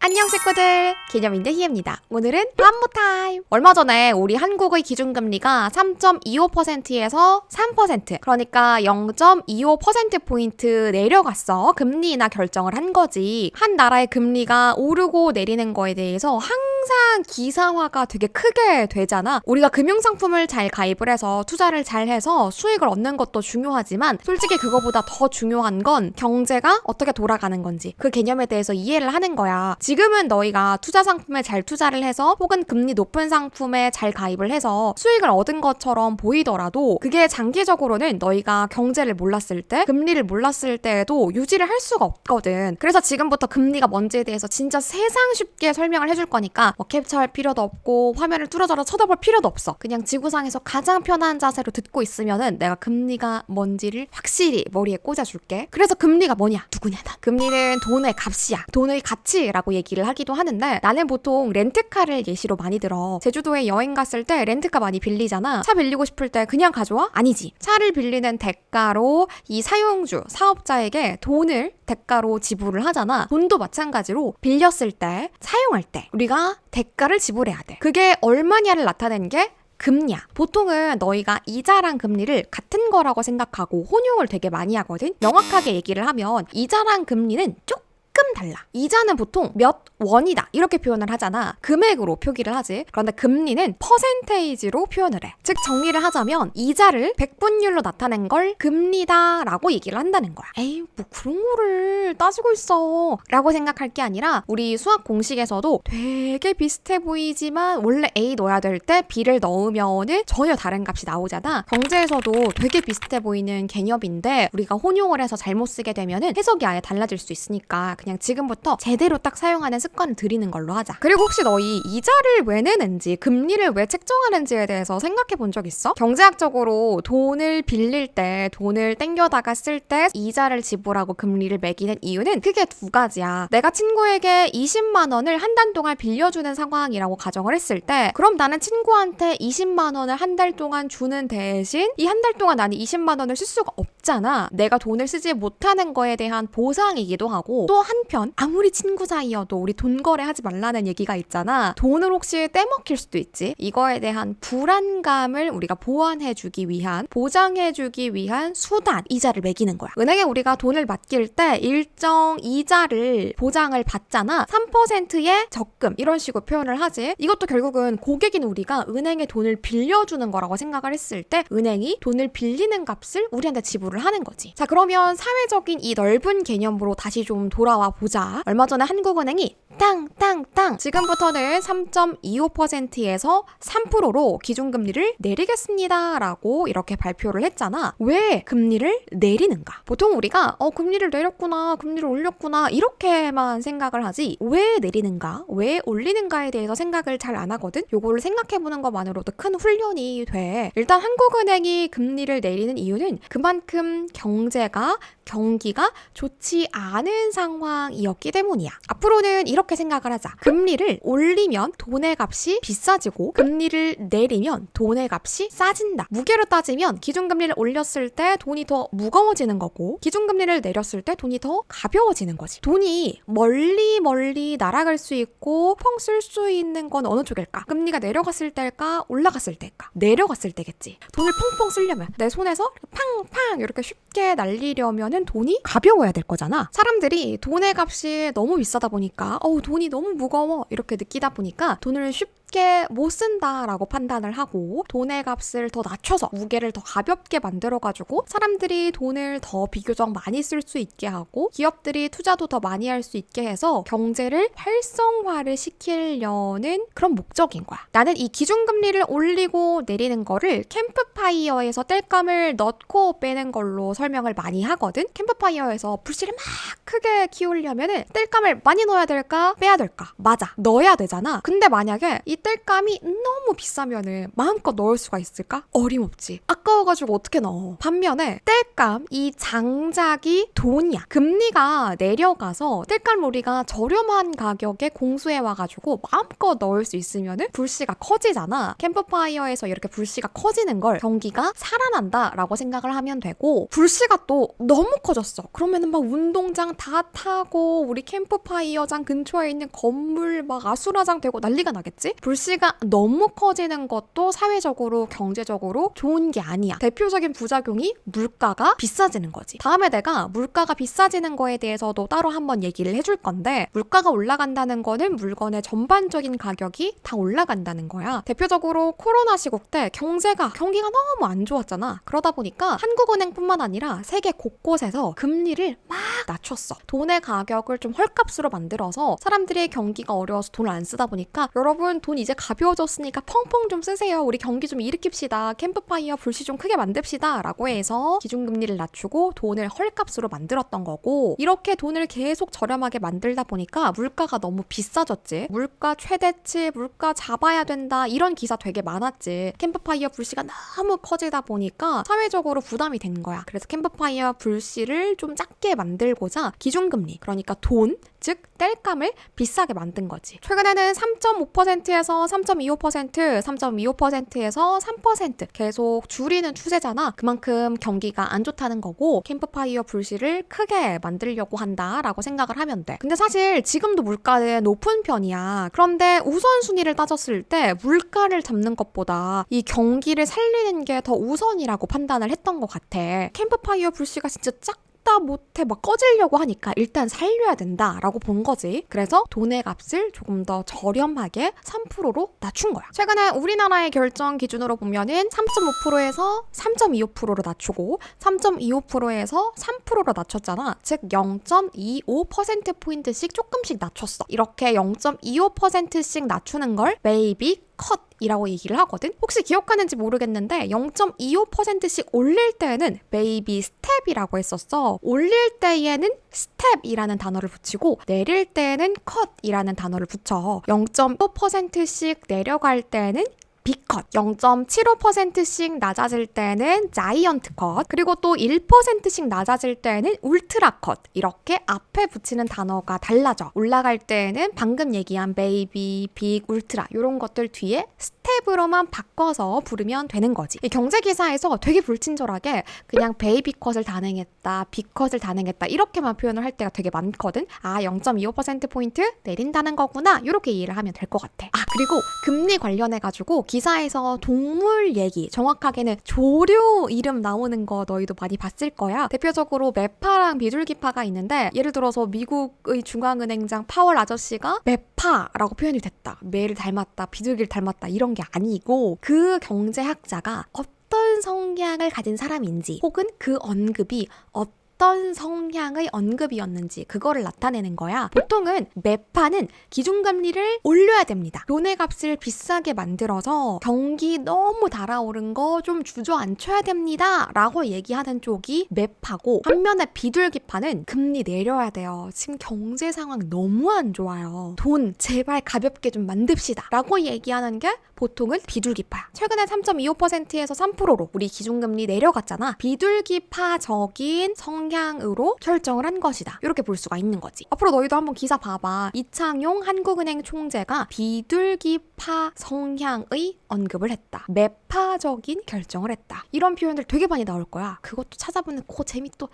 안녕 식구들, 기념인데 희애입니다. 오늘은 안무 타임! 얼마 전에 우리 한국의 기준금리가 3.25%에서 3%, 그러니까 0.25%포인트 내려갔어. 금리 인하 결정을 한 거지. 한 나라의 금리가 오르고 내리는 거에 대해서 항상 기사화가 되게 크게 되잖아. 우리가 금융상품을 잘 가입을 해서 투자를 잘 해서 수익을 얻는 것도 중요하지만 솔직히 그거보다 더 중요한 건 경제가 어떻게 돌아가는 건지 그 개념에 대해서 이해를 하는 거야. 지금은 너희가 투자 상품에 잘 투자를 해서 혹은 금리 높은 상품에 잘 가입을 해서 수익을 얻은 것처럼 보이더라도 그게 장기적으로는 너희가 경제를 몰랐을 때, 금리를 몰랐을 때에도 유지를 할 수가 없거든. 그래서 지금부터 금리가 뭔지에 대해서 진짜 세상 쉽게 설명을 해줄 거니까 뭐 캡처할 필요도 없고 화면을 뚫어져라 쳐다볼 필요도 없어. 그냥 지구상에서 가장 편한 자세로 듣고 있으면은 내가 금리가 뭔지를 확실히 머리에 꽂아줄게. 그래서 금리가 뭐냐? 누구냐? 난. 금리는 돈의 값이야. 돈의 가치라고 얘기를 하기도 하는데 나는 보통 렌트카를 예시로 많이 들어. 제주도에 여행 갔을 때 렌트카 많이 빌리잖아. 차 빌리고 싶을 때 그냥 가져와? 아니지. 차를 빌리는 대가로 이 사용주, 사업자에게 돈을 대가로 지불을 하잖아. 돈도 마찬가지로 빌렸을 때, 사용할 때 우리가 대가를 지불해야 돼. 그게 얼마냐를 나타낸 게 금리야. 보통은 너희가 이자랑 금리를 같은 거라고 생각하고 혼용을 되게 많이 하거든. 명확하게 얘기를 하면 이자랑 금리는 조금 달라. 이자는 보통 몇 원이다 이렇게 표현을 하잖아. 금액으로 표기를 하지. 그런데 금리는 퍼센테이지로 표현을 해. 즉 정리를 하자면 이자를 백분율로 나타낸 걸 금리다 라고 얘기를 한다는 거야. 에이 뭐 그런 거를 따지고 있어 라고 생각할 게 아니라 우리 수학 공식에서도 되게 비슷해 보이지만 원래 A 넣어야 될 때 B를 넣으면은 전혀 다른 값이 나오잖아. 경제에서도 되게 비슷해 보이는 개념인데 우리가 혼용을 해서 잘못 쓰게 되면은 해석이 아예 달라질 수 있으니까 그냥 지금부터 제대로 딱 사용하는 습관을 들이는 걸로 하자. 그리고 혹시 너희 이자를 왜 내는지, 금리를 왜 책정하는지에 대해서 생각해 본 적 있어? 경제학적으로 돈을 빌릴 때, 돈을 땡겨다가 쓸 때 이자를 지불하고 금리를 매기는 이유는 크게 두 가지야. 내가 친구에게 20만 원을 한 달 동안 빌려주는 상황이라고 가정을 했을 때 그럼 나는 친구한테 20만 원을 한 달 동안 주는 대신 이 한 달 동안 나는 20만 원을 쓸 수가 없잖아. 내가 돈을 쓰지 못하는 거에 대한 보상이기도 하고 또 한편 아무리 친구 사이여도 우리 돈 거래하지 말라는 얘기가 있잖아. 돈을 혹시 떼먹힐 수도 있지. 이거에 대한 불안감을 우리가 보완해주기 위한, 보장해주기 위한 수단, 이자를 매기는 거야. 은행에 우리가 돈을 맡길 때 일정 이자를 보장을 받잖아. 3%의 적금 이런 식으로 표현을 하지. 이것도 결국은 고객인 우리가 은행에 돈을 빌려주는 거라고 생각을 했을 때 은행이 돈을 빌리는 값을 우리한테 지불을 하는 거지. 자, 그러면 사회적인 이 넓은 개념으로 다시 좀 돌아와 보자. 얼마 전에 한국은행이 땅 지금부터는 3.25%에서 3%로 기준금리를 내리겠습니다 라고 이렇게 발표를 했잖아. 왜 금리를 내리는가? 보통 우리가 금리를 내렸구나, 금리를 올렸구나 이렇게만 생각을 하지 왜 내리는가, 왜 올리는가에 대해서 생각을 잘 안 하거든? 요거를 생각해보는 것만으로도 큰 훈련이 돼. 일단 한국은행이 금리를 내리는 이유는 그만큼 경기가 좋지 않은 상황이었기 때문이야. 앞으로는 이렇게 생각을 하자. 금리를 올리면 돈의 값이 비싸지고 금리를 내리면 돈의 값이 싸진다. 무게로 따지면 기준금리를 올렸을 때 돈이 더 무거워지는 거고 기준금리를 내렸을 때 돈이 더 가벼워지는 거지. 돈이 멀리 날아갈 수 있고 펑 쓸 수 있는 건 어느 쪽일까? 금리가 내려갔을 때일까? 올라갔을 때일까? 내려갔을 때겠지. 돈을 펑펑 쓰려면 내 손에서 팡팡 이렇게 쉽게 날리려면은 돈이 가벼워야 될 거잖아. 사람들이 돈의 값이 너무 비싸다 보니까 돈이 너무 무거워 이렇게 느끼다 보니까 돈을 쉽게 못 쓴다라고 판단을 하고 돈의 값을 더 낮춰서 무게를 더 가볍게 만들어가지고 사람들이 돈을 더 비교적 많이 쓸 수 있게 하고 기업들이 투자도 더 많이 할 수 있게 해서 경제를 활성화를 시키려는 그런 목적인 거야. 나는 이 기준금리를 올리고 내리는 거를 캠프파이어에서 땔감을 넣고 빼는 걸로 설명을 많이 하거든. 캠프파이어에서 불씨를 막 크게 키우려면은 땔감을 많이 넣어야 될까? 빼야 될까? 맞아. 넣어야 되잖아. 근데 만약에 이 땔감이 너무 비싸면은 마음껏 넣을 수가 있을까? 어림없지. 아까워가지고 어떻게 넣어. 반면에 땔감 이 장작이 돈이야. 금리가 내려가서 땔감 우리가 저렴한 가격에 공수해와가지고 마음껏 넣을 수 있으면은 불씨가 커지잖아. 캠프파이어에서 이렇게 불씨가 커지는 걸 경기가 살아난다라고 생각을 하면 되고, 불씨가 또 너무 커졌어. 그러면은 막 운동장 다 타고 우리 캠프파이어장 근처에 있는 건물 막 아수라장 되고 난리가 나겠지? 불씨가 너무 커지는 것도 사회적으로 경제적으로 좋은 게 아니야. 대표적인 부작용이 물가가 비싸지는 거지. 다음에 내가 물가가 비싸지는 거에 대해서도 따로 한번 얘기를 해줄 건데, 물가가 올라간다는 거는 물건의 전반적인 가격이 다 올라간다는 거야. 대표적으로 코로나 시국 때 경기가 너무 안 좋았잖아. 그러다 보니까 한국은행뿐만 아니라 세계 곳곳에서 금리를 막 낮췄어. 돈의 가격을 좀 헐값으로 만들어서 사람들이 경기가 어려워서 돈을 안 쓰다 보니까, 여러분 돈 이제 가벼워졌으니까 펑펑 좀 쓰세요. 우리 경기 좀 일으킵시다. 캠프파이어 불씨 좀 크게 만듭시다. 라고 해서 기준금리를 낮추고 돈을 헐값으로 만들었던 거고, 이렇게 돈을 계속 저렴하게 만들다 보니까 물가가 너무 비싸졌지. 물가 최대치, 물가 잡아야 된다, 이런 기사 되게 많았지. 캠프파이어 불씨가 너무 커지다 보니까 사회적으로 부담이 된 거야. 그래서 캠프파이어 불씨를 좀 작게 만들고자 기준금리, 그러니까 돈, 즉 땔감을 비싸게 만든 거지. 최근에는 3.5%에서 3.25%, 3.25%에서 3% 계속 줄이는 추세잖아. 그만큼 경기가 안 좋다는 거고, 캠프파이어 불씨를 크게 만들려고 한다라고 생각을 하면 돼. 근데 사실 지금도 물가는 높은 편이야. 그런데 우선순위를 따졌을 때 물가를 잡는 것보다 이 경기를 살리는 게 더 우선이라고 판단을 했던 것 같아. 캠프파이어 불씨가 진짜 못해 막 꺼지려고 하니까 일단 살려야 된다라고 본 거지. 그래서 돈의 값을 조금 더 저렴하게 3%로 낮춘 거야. 최근에 우리나라의 결정 기준으로 보면은 3.5%에서 3.25%로 낮추고 3.25%에서 3%로 낮췄잖아. 즉 0.25%포인트씩 조금씩 낮췄어. 이렇게 0.25%씩 낮추는 걸 maybe 컷이라고 얘기를 하거든. 혹시 기억하는지 모르겠는데 0.25%씩 올릴 때는 베이비 스텝이라고 했었어. 올릴 때에는 스텝이라는 단어를 붙이고 내릴 때는 컷이라는 단어를 붙여. 0.5%씩 내려갈 때는 B컷, 0.75%씩 낮아질 때는 자이언트 컷, 그리고 또 1%씩 낮아질 때는 울트라 컷, 이렇게 앞에 붙이는 단어가 달라져. 올라갈 때는 방금 얘기한 베이비, 빅, 울트라 이런 것들 뒤에 스텝으로만 바꿔서 부르면 되는 거지. 이 경제기사에서 되게 불친절하게 그냥 베이비 컷을 단행했다, 빅 컷을 단행했다 이렇게만 표현을 할 때가 되게 많거든. 아, 0.25%포인트 내린다는 거구나, 이렇게 이해를 하면 될 것 같아. 아, 그리고 금리 관련해가지고 기사에서 동물 얘기, 정확하게는 조류 이름 나오는 거 너희도 많이 봤을 거야. 대표적으로 매파랑 비둘기파가 있는데, 예를 들어서 미국의 중앙은행장 파월 아저씨가 매파라고 표현이 됐다, 매를 닮았다, 비둘기를 닮았다, 이런 게 아니고 그 경제학자가 어떤 성향을 가진 사람인지, 혹은 그 언급이 어떤 성향의 언급이었는지 그거를 나타내는 거야. 보통은 매파는 기준금리를 올려야 됩니다. 돈의 값을 비싸게 만들어서 경기 너무 달아오른 거 좀 주저앉혀야 됩니다 라고 얘기하는 쪽이 매파고, 반면에 비둘기파는 금리 내려야 돼요. 지금 경제 상황 너무 안 좋아요. 돈 제발 가볍게 좀 만듭시다 라고 얘기하는 게 보통은 비둘기파야. 최근에 3.25%에서 3%로 우리 기준금리 내려갔잖아. 비둘기파적인 성향으로 결정을 한 것이다, 이렇게 볼 수가 있는 거지. 앞으로 너희도 한번 기사 봐봐. 이창용 한국은행 총재가 비둘기파 성향의 언급을 했다, 매파적인 결정을 했다, 이런 표현들 되게 많이 나올 거야. 그것도 찾아보는 그 재미 또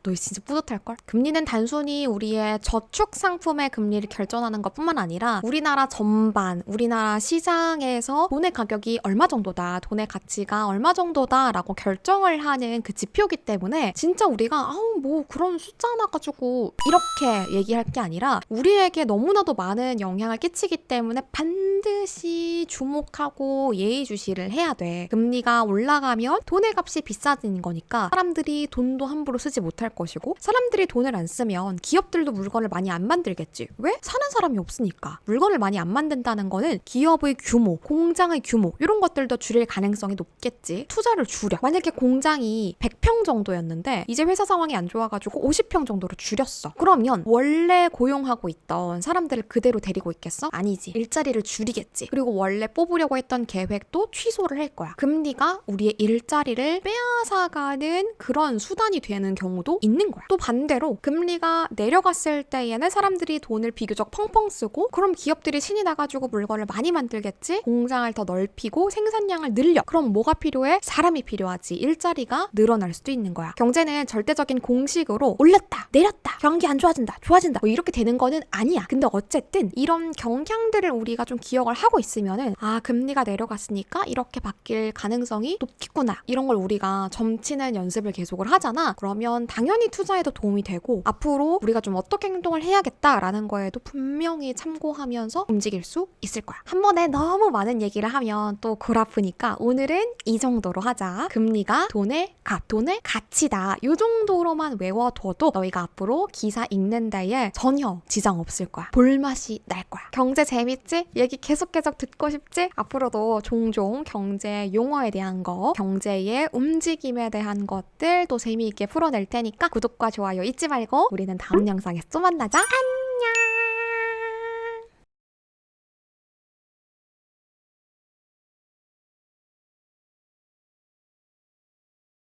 너 진짜 뿌듯할걸? 금리는 단순히 우리의 저축 상품의 금리를 결정하는 것뿐만 아니라 우리나라 전반, 우리나라 시장에서 돈의 가격이 얼마 정도다, 돈의 가치가 얼마 정도다 라고 결정을 하는 그 지표기 때문에, 진짜 우리가 뭐 그런 숫자 하나 가지고 이렇게 얘기할 게 아니라 우리에게 너무나도 많은 영향을 끼치기 때문에 반드시 주목하고 예의주시를 해야 돼. 금리가 올라가면 돈의 값이 비싸지는 거니까 사람들이 돈도 함부로 쓰지 못할 할 것이고, 사람들이 돈을 안 쓰면 기업들도 물건을 많이 안 만들겠지. 왜? 사는 사람이 없으니까. 물건을 많이 안 만든다는 거는 기업의 규모, 공장의 규모 이런 것들도 줄일 가능성이 높겠지. 투자를 줄여. 만약에 공장이 100평 정도였는데 이제 회사 상황이 안 좋아가지고 50평 정도로 줄였어. 그러면 원래 고용하고 있던 사람들을 그대로 데리고 있겠어? 아니지. 일자리를 줄이겠지. 그리고 원래 뽑으려고 했던 계획도 취소를 할 거야. 금리가 우리의 일자리를 빼앗아가는 그런 수단이 되는 경우도 있는 거야. 또 반대로 금리가 내려갔을 때에는 사람들이 돈을 비교적 펑펑 쓰고, 그럼 기업들이 신이 나가지고 물건을 많이 만들겠지? 공장을 더 넓히고 생산량을 늘려. 그럼 뭐가 필요해? 사람이 필요하지. 일자리가 늘어날 수도 있는 거야. 경제는 절대적인 공식으로 올렸다, 내렸다, 경기 안 좋아진다, 좋아진다 뭐 이렇게 되는 거는 아니야. 근데 어쨌든 이런 경향들을 우리가 좀 기억을 하고 있으면은, 아, 금리가 내려갔으니까 이렇게 바뀔 가능성이 높겠구나. 이런 걸 우리가 점치는 연습을 계속을 하잖아. 그러면 당연히 투자에도 도움이 되고, 앞으로 우리가 좀 어떻게 행동을 해야겠다라는 거에도 분명히 참고하면서 움직일 수 있을 거야. 한 번에 너무 많은 얘기를 하면 또 골 아프니까 오늘은 이 정도로 하자. 금리가 돈의 값, 돈의 가치다. 이 정도로만 외워둬도 너희가 앞으로 기사 읽는 데에 전혀 지장 없을 거야. 볼맛이 날 거야. 경제 재밌지? 얘기 계속 듣고 싶지? 앞으로도 종종 경제 용어에 대한 거, 경제의 움직임에 대한 것들 또 재미있게 풀어낼 테니까 구독과 좋아요 잊지 말고 우리는 다음 영상에서 또 만나자. 안녕!